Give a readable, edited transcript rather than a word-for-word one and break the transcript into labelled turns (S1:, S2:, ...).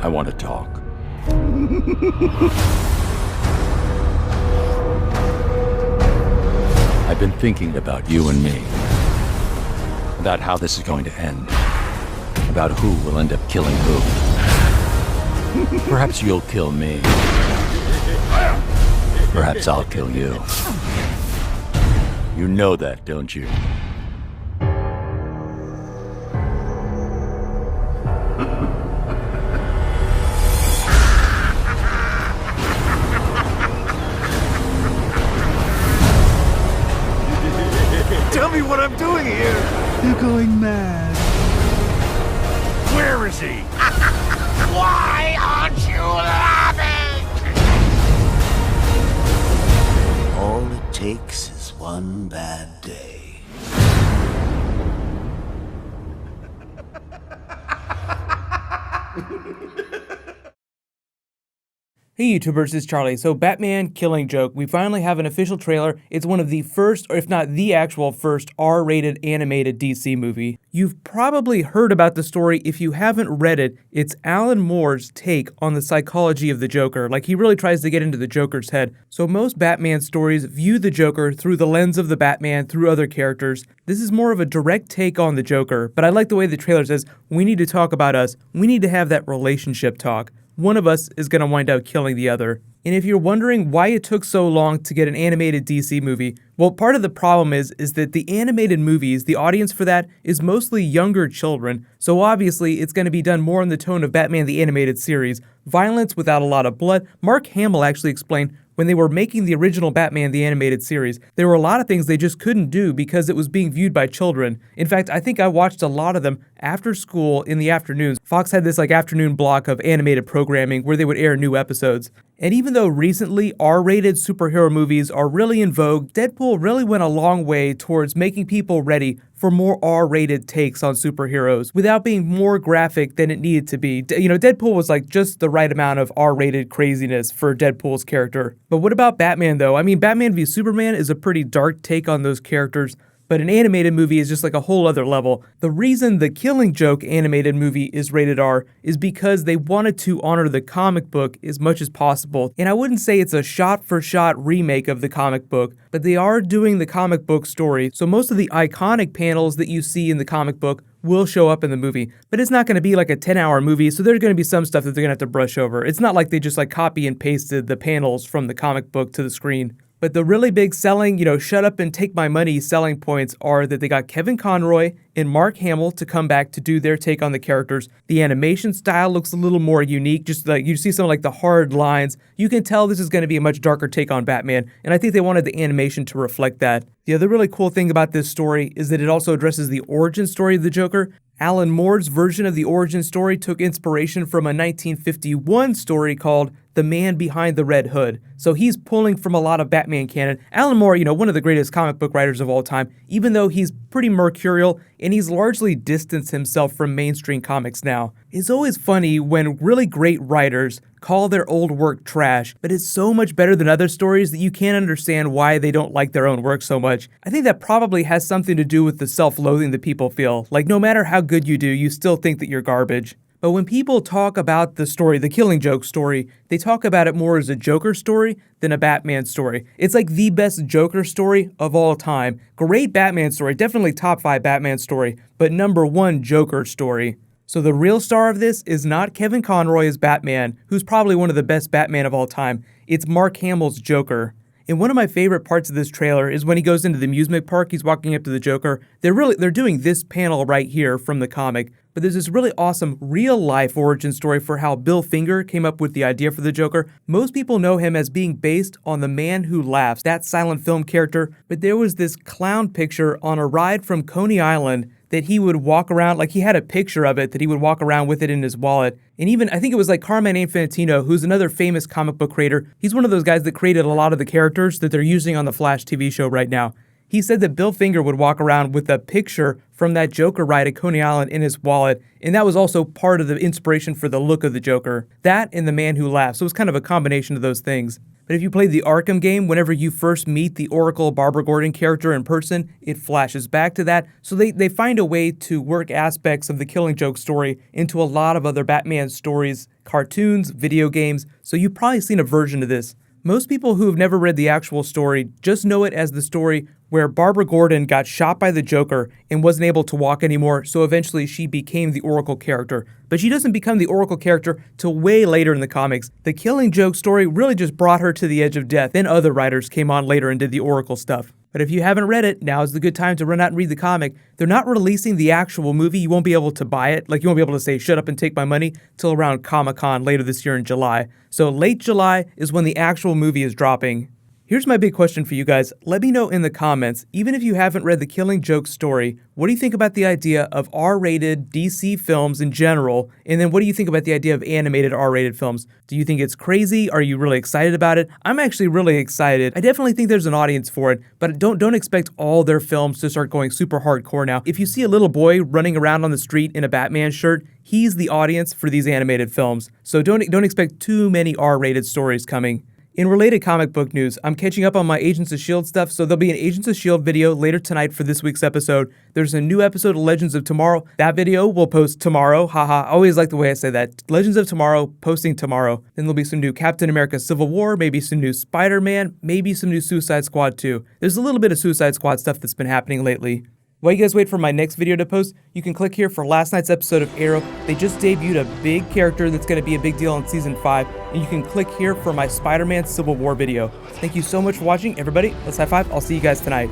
S1: I want to talk. I've been thinking about you and me. About how this is going to end. About who will end up killing who. Perhaps you'll kill me. Perhaps I'll kill you. You know that, don't you?
S2: Tell me what I'm doing here!
S3: You're going mad.
S2: Where is he?
S4: Why aren't you laughing?
S3: All it takes is one bad day.
S5: Hey YouTubers, it's Charlie. So Batman Killing Joke, we finally have an official trailer. It's one of the first, or if not the actual first, R-rated animated DC movie. You've probably heard about the story. If you haven't read it, it's Alan Moore's take on the psychology of the Joker. Like, he really tries to get into the Joker's head. So most Batman stories view the Joker through the lens of the Batman, through other characters. This is more of a direct take on the Joker, but I like the way the trailer says, we need to talk about us. We need to have that relationship talk. One of us is going to wind up killing the other. And if you're wondering why it took so long to get an animated DC movie, well, part of the problem is that the animated movies, the audience for that is mostly younger children, so obviously it's going to be done more in the tone of Batman the Animated Series, violence without a lot of blood. Mark Hamill actually explained when they were making the original Batman the Animated Series, there were a lot of things they just couldn't do because it was being viewed by children. In fact, I think I watched a lot of them after school in the afternoons. Fox had this afternoon block of animated programming where they would air new episodes. And even though recently R-rated superhero movies are really in vogue, Deadpool really went a long way towards making people ready for more R-rated takes on superheroes without being more graphic than it needed to be. Deadpool was just the right amount of R-rated craziness for Deadpool's character. But what about Batman though? I mean, Batman v Superman is a pretty dark take on those characters, but an animated movie is just a whole other level. The reason the Killing Joke animated movie is rated R is because they wanted to honor the comic book as much as possible. And I wouldn't say it's a shot-for-shot remake of the comic book, but they are doing the comic book story, so most of the iconic panels that you see in the comic book will show up in the movie. But it's not going to be like a 10-hour movie, so there's going to be some stuff that they're going to have to brush over. It's not like they just copy and pasted the panels from the comic book to the screen. But the really big selling, shut up and take my money selling points are that they got Kevin Conroy and Mark Hamill to come back to do their take on the characters. The animation style looks a little more unique, just you see some the hard lines. You can tell this is going to be a much darker take on Batman, and I think they wanted the animation to reflect that. The other really cool thing about this story is that it also addresses the origin story of the Joker. Alan Moore's version of the origin story took inspiration from a 1951 story called The Man Behind the Red Hood. So he's pulling from a lot of Batman canon. Alan Moore, one of the greatest comic book writers of all time, even though he's pretty mercurial and he's largely distanced himself from mainstream comics now. It's always funny when really great writers call their old work trash, but it's so much better than other stories that you can't understand why they don't like their own work so much. I think that probably has something to do with the self-loathing that people feel. No matter how good you do, you still think that you're garbage. But when people talk about the story, the Killing Joke story, they talk about it more as a Joker story than a Batman story. It's the best Joker story of all time. Great Batman story, definitely top 5 Batman story, but number 1 Joker story. So the real star of this is not Kevin Conroy as Batman, who's probably one of the best Batman of all time. It's Mark Hamill's Joker. And one of my favorite parts of this trailer is when he goes into the amusement park, he's walking up to the Joker. They're doing this panel right here from the comic, but there's this really awesome real-life origin story for how Bill Finger came up with the idea for the Joker. Most people know him as being based on The Man Who Laughs, that silent film character, but there was this clown picture on a ride from Coney Island that he would walk around, he had a picture of it that he would walk around with it in his wallet. And even, I think it was Carmine Infantino, who's another famous comic book creator. He's one of those guys that created a lot of the characters that they're using on the Flash TV show right now. He said that Bill Finger would walk around with a picture from that Joker ride at Coney Island in his wallet, and that was also part of the inspiration for the look of the Joker. That and The Man Who Laughs, so it was kind of a combination of those things. But if you played the Arkham game, whenever you first meet the Oracle Barbara Gordon character in person, it flashes back to that. So they find a way to work aspects of the Killing Joke story into a lot of other Batman stories, cartoons, video games, so you've probably seen a version of this. Most people who have never read the actual story just know it as the story where Barbara Gordon got shot by the Joker and wasn't able to walk anymore, so eventually she became the Oracle character. But she doesn't become the Oracle character till way later in the comics. The Killing Joke story really just brought her to the edge of death, then other writers came on later and did the Oracle stuff. But if you haven't read it, now is the good time to run out and read the comic. They're not releasing the actual movie. You won't be able to buy it. Like, you won't be able to say, shut up and take my money, till around Comic-Con later this year in July. So late July is when the actual movie is dropping. Here's my big question for you guys. Let me know in the comments, even if you haven't read the Killing Joke story, what do you think about the idea of R-rated DC films in general? And then what do you think about the idea of animated R-rated films? Do you think it's crazy? Are you really excited about it? I'm actually really excited. I definitely think there's an audience for it, but don't expect all their films to start going super hardcore now. If you see a little boy running around on the street in a Batman shirt, he's the audience for these animated films. So don't expect too many R-rated stories coming. In related comic book news, I'm catching up on my Agents of S.H.I.E.L.D. stuff, so there'll be an Agents of S.H.I.E.L.D. video later tonight for this week's episode. There's a new episode of Legends of Tomorrow. That video will post tomorrow. Haha, I always like the way I say that. Legends of Tomorrow, posting tomorrow. Then there'll be some new Captain America Civil War, maybe some new Spider-Man, maybe some new Suicide Squad too. There's a little bit of Suicide Squad stuff that's been happening lately. While you guys wait for my next video to post, you can click here for last night's episode of Arrow. They just debuted a big character that's going to be a big deal in Season 5, and you can click here for my Spider-Man Civil War video. Thank you so much for watching, everybody. Let's high five. I'll see you guys tonight.